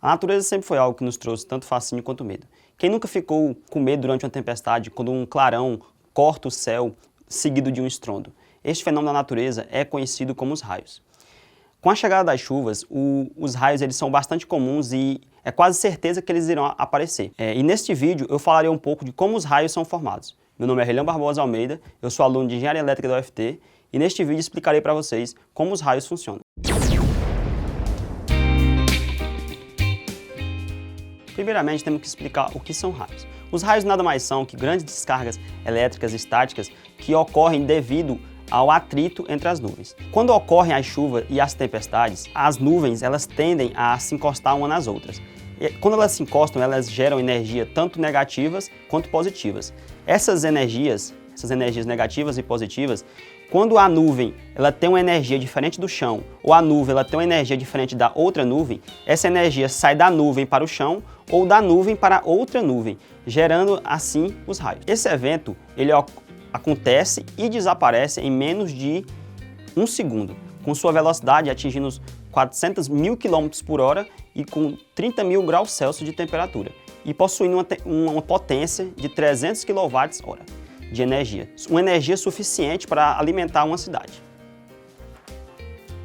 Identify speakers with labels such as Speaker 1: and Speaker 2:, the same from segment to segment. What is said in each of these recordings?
Speaker 1: A natureza sempre foi algo que nos trouxe tanto fascínio quanto medo. Quem nunca ficou com medo durante uma tempestade, quando um clarão corta o céu, seguido de um estrondo? Este fenômeno da natureza é conhecido como os raios. Com a chegada das chuvas, os raios eles são bastante comuns e é quase certeza que eles irão aparecer. E neste vídeo eu falarei um pouco de como os raios são formados. Meu nome é Reilão Barbosa Almeida, eu sou aluno de Engenharia Elétrica da UFT e neste vídeo explicarei para vocês como os raios funcionam. Primeiramente, temos que explicar o que são raios. Os raios nada mais são que grandes descargas elétricas estáticas que ocorrem devido ao atrito entre as nuvens. Quando ocorrem as chuvas e as tempestades, as nuvens elas tendem a se encostar umas nas outras. E quando elas se encostam, elas geram energia tanto negativas quanto positivas. Essas energias negativas e positivas, quando a nuvem ela tem uma energia diferente do chão, ou a nuvem ela tem uma energia diferente da outra nuvem, essa energia sai da nuvem para o chão ou da nuvem para outra nuvem, gerando assim os raios. Esse evento ele acontece e desaparece em menos de um segundo, com sua velocidade atingindo os 400 mil km por hora e com 30 mil graus Celsius de temperatura, e possuindo uma potência de 300 kWh de energia, uma energia suficiente para alimentar uma cidade.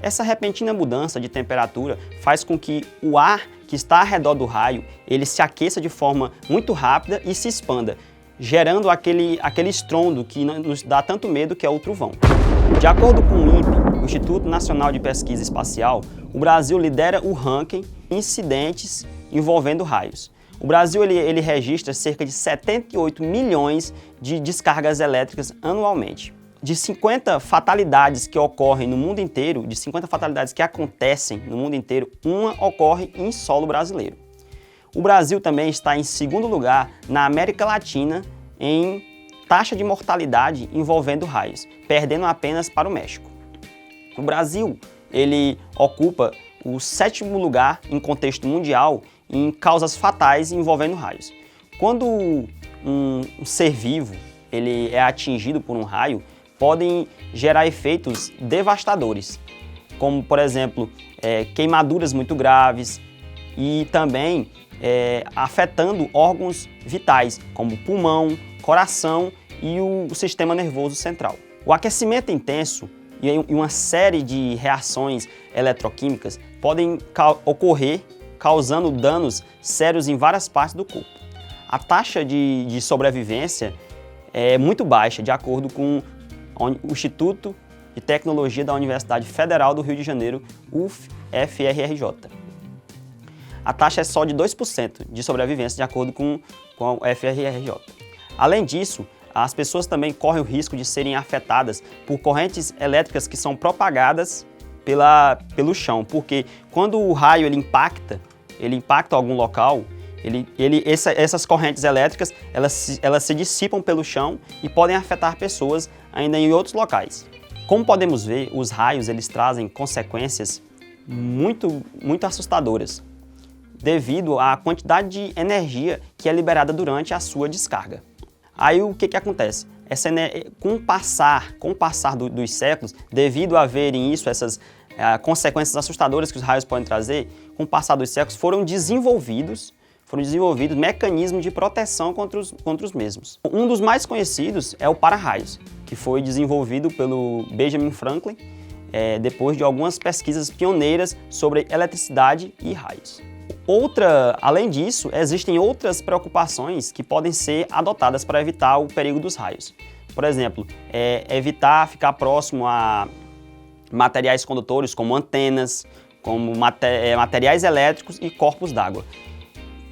Speaker 1: Essa repentina mudança de temperatura faz com que o ar que está ao redor do raio ele se aqueça de forma muito rápida e se expanda, gerando aquele estrondo que nos dá tanto medo, que é o trovão. De acordo com o INPE, o Instituto Nacional de Pesquisa Espacial, o Brasil lidera o ranking incidentes envolvendo raios. O Brasil ele registra cerca de 78 milhões de descargas elétricas anualmente. De 50 fatalidades que ocorrem no mundo inteiro, de 50 fatalidades que acontecem no mundo inteiro, uma ocorre em solo brasileiro. O Brasil também está em segundo lugar na América Latina em taxa de mortalidade envolvendo raios, perdendo apenas para o México. O Brasil ele ocupa o 7º lugar em contexto mundial em causas fatais envolvendo raios. Quando um ser vivo ele é atingido por um raio, podem gerar efeitos devastadores, como por exemplo queimaduras muito graves e também afetando órgãos vitais, como pulmão, coração e o sistema nervoso central. O aquecimento intenso e uma série de reações eletroquímicas podem ocorrer, causando danos sérios em várias partes do corpo. A taxa de sobrevivência é muito baixa, de acordo com o Instituto de Tecnologia da Universidade Federal do Rio de Janeiro, UFRJ. A taxa é só de 2% de sobrevivência, de acordo com o UFRJ. Além disso, as pessoas também correm o risco de serem afetadas por correntes elétricas que são propagadas pelo chão, porque quando o raio ele impacta algum local, essas correntes elétricas elas se dissipam pelo chão e podem afetar pessoas ainda em outros locais. Como podemos ver, os raios eles trazem consequências muito assustadoras, devido à quantidade de energia que é liberada durante a sua descarga. Aí o que acontece? Com o passar dos séculos, devido a verem isso, essas consequências assustadoras que os raios podem trazer, com o passar dos séculos foram desenvolvidos mecanismos de proteção contra os mesmos. Um dos mais conhecidos é o para-raios, que foi desenvolvido pelo Benjamin Franklin depois de algumas pesquisas pioneiras sobre eletricidade e raios. Além disso, existem outras preocupações que podem ser adotadas para evitar o perigo dos raios. Por exemplo, evitar ficar próximo a materiais condutores como antenas, como materiais elétricos e corpos d'água.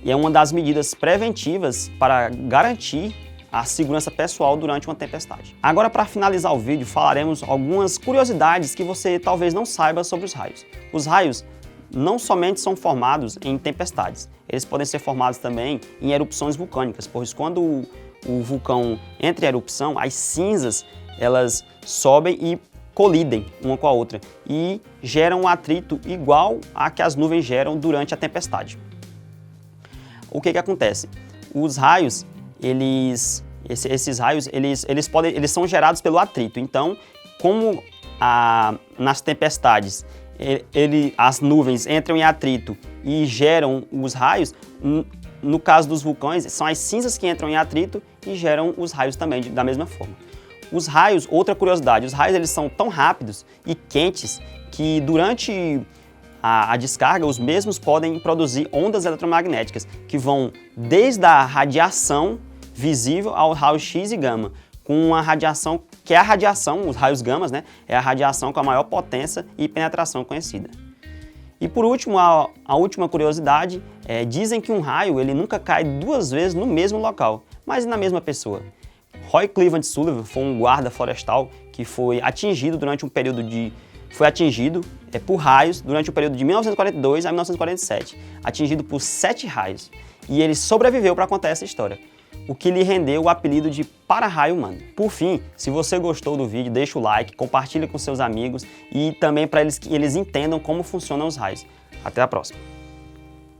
Speaker 1: E é uma das medidas preventivas para garantir a segurança pessoal durante uma tempestade. Agora, para finalizar o vídeo, falaremos algumas curiosidades que você talvez não saiba sobre os raios. Os raios não somente são formados em tempestades, eles podem ser formados também em erupções vulcânicas, pois quando o vulcão entra em erupção, as cinzas elas sobem e colidem uma com a outra e geram um atrito igual a que as nuvens geram durante a tempestade. O que acontece? Os raios, esses raios, eles são gerados pelo atrito. Então, como nas tempestades as nuvens entram em atrito e geram os raios, no caso dos vulcões, são as cinzas que entram em atrito e geram os raios também da mesma forma. Os raios, outra curiosidade, os raios eles são tão rápidos e quentes que durante a descarga os mesmos podem produzir ondas eletromagnéticas que vão desde a radiação visível ao raio-x e gama, com uma radiação que é a radiação, os raios gamas, né? É a radiação com a maior potência e penetração conhecida. E por último, a última curiosidade, dizem que um raio ele nunca cai duas vezes no mesmo local, mas na mesma pessoa. Roy Cleveland Sullivan foi um guarda florestal que foi atingido durante um período por raios durante o período de 1942 a 1947, atingido por 7 raios, e ele sobreviveu para contar essa história, o que lhe rendeu o apelido de para-raio humano. Por fim, se você gostou do vídeo, deixa o like, compartilha com seus amigos e também para que eles entendam como funcionam os raios. Até a próxima!